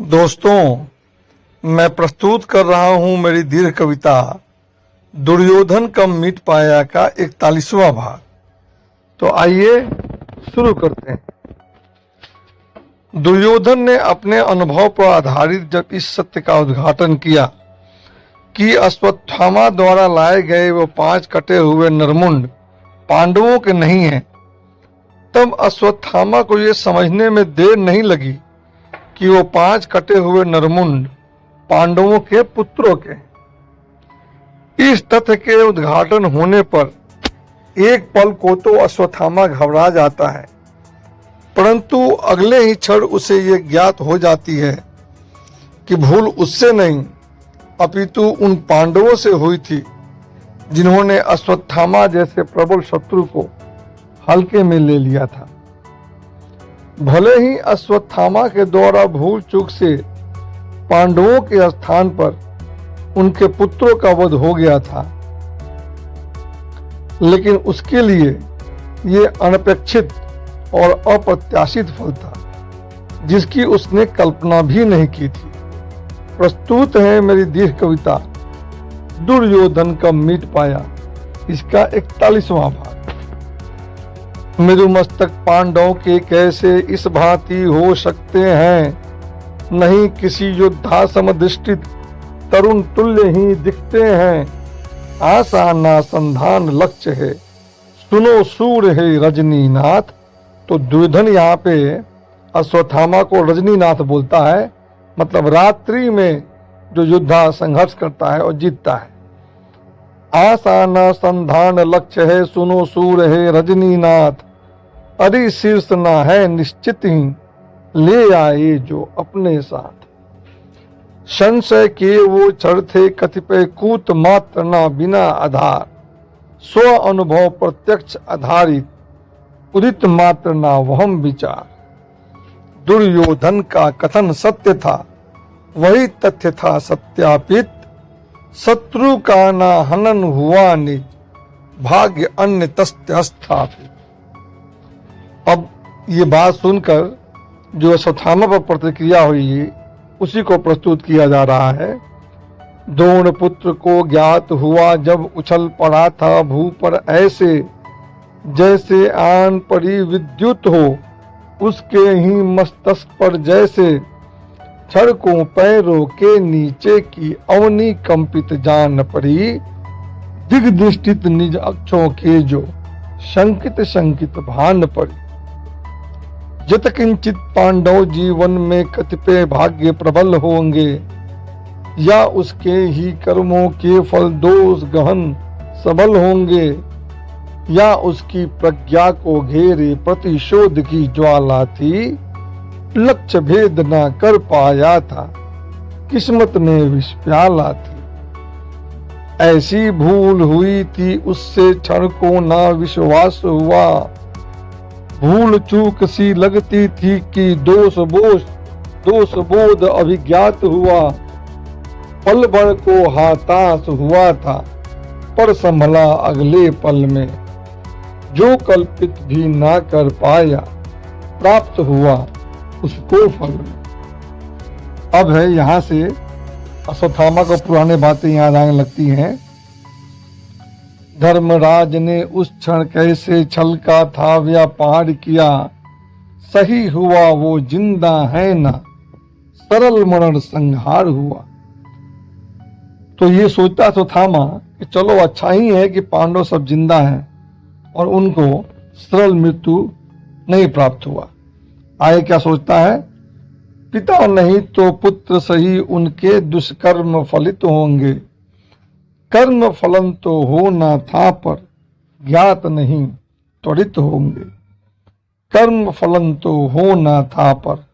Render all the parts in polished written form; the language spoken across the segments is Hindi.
दोस्तों, मैं प्रस्तुत कर रहा हूं मेरी दीर्घ कविता दुर्योधन कम मिट पाया का 41वां भाग। तो आइए शुरू करते हैं। दुर्योधन ने अपने अनुभव पर आधारित जब इस सत्य का उद्घाटन किया कि अश्वत्थामा द्वारा लाए गए वो 5 कटे हुए नरमुंड पांडवों के नहीं हैं, तब अश्वत्थामा को ये समझने में देर नहीं लगी कि वो 5 कटे हुए नरमुंड पांडवों के पुत्रों के। इस तथ्य के उद्घाटन होने पर एक पल को तो अश्वत्थामा घबरा जाता है, परंतु अगले ही क्षण उसे ये ज्ञात हो जाती है कि भूल उससे नहीं अपितु उन पांडवों से हुई थी जिन्होंने अश्वत्थामा जैसे प्रबल शत्रु को हल्के में ले लिया था। भले ही अश्वत्थामा के द्वारा भूल चूक से पांडवों के स्थान पर उनके पुत्रों का वध हो गया था, लेकिन उसके लिए ये अनपेक्षित और अप्रत्याशित फल था जिसकी उसने कल्पना भी नहीं की थी। प्रस्तुत है मेरी दीर्घ कविता दुर्योधन कम मिट पाया, इसका 41वां भाग। मेरुमस्तक पांडवों के कैसे इस भांति हो सकते हैं, नहीं किसी योद्धा समदृष्टित तरुण तुल्य ही दिखते हैं। आशा ना संधान लक्ष्य है, सुनो सूर है रजनीनाथ। तो दुर्योधन यहाँ पे अश्वत्थामा को रजनीनाथ बोलता है, मतलब रात्रि में जो योद्धा संघर्ष करता है और जीतता है। आशा न संधान लक्ष्य है, सुनो सूर है रजनीनाथ। अरि शीर्ष न है निश्चित ही, ले आए जो अपने साथ। संशय के वो क्षण थे कतिपय कूत मात्र न बिना आधार। स्व अनुभव प्रत्यक्ष आधारित उदित मात्र न वहम विचार। दुर्योधन का कथन सत्य था, वही तथ्य था सत्यापित। शत्रु का ना हनन हुआ निज, भाग्य अन्य तस्य स्थापित। अब ये बात सुनकर जो अश्वत्थामा पर प्रतिक्रिया हुई उसी को प्रस्तुत किया जा रहा है। द्रोण पुत्र को ज्ञात हुआ जब उछल पड़ा था भू पर ऐसे, जैसे आन पड़ी विद्युत हो उसके ही मस्तक पर जैसे। क्षण पैरों के नीचे की अवनी कंपित जान पड़ी, दिग्दृष्टित निज अक्षों के जो शंकित शंकित भान पड़ी। जत किंचित पांडव जीवन में कतिपय भाग्य प्रबल होंगे, या उसके ही कर्मों के फल दोष गहन सबल होंगे, या उसकी प्रज्ञा को घेरे प्रतिशोध की ज्वाला थी। लक्ष्य भेद ना कर पाया था, किस्मत में विष प्याला थी। ऐसी भूल हुई थी उससे क्षण को ना विश्वास हुआ। भूल चूक सी लगती थी कि दोष बोध अभिज्ञात हुआ। पल भर को हताश हुआ था, पर संभला अगले पल में। जो कल्पित भी ना कर पाया, प्राप्त हुआ उसको फल में। अब है यहाँ से अश्वत्थामा को पुराने बातें याद आने लगती हैं। धर्मराज ने उस क्षण कैसे छल का था व्यापार किया। सही हुआ वो जिंदा है ना, सरल मरण संहार हुआ। तो ये सोचता अश्वत्थामा कि चलो अच्छा ही है कि पांडव सब जिंदा हैं और उनको सरल मृत्यु नहीं प्राप्त हुआ। आगे क्या सोचता है, पिता नहीं तो पुत्र सही उनके दुष्कर्म फलित होंगे। कर्म फलन तो होना था पर ज्ञात नहीं त्वरित होंगे। कर्म फलन तो होना था पर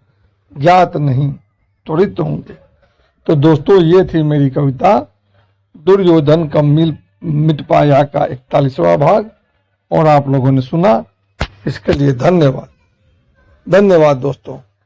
ज्ञात नहीं त्वरित होंगे। तो दोस्तों, ये थी मेरी कविता दुर्योधन कम मिट पाया का 41वां भाग, और आप लोगों ने सुना, इसके लिए धन्यवाद। धन्यवाद दोस्तों।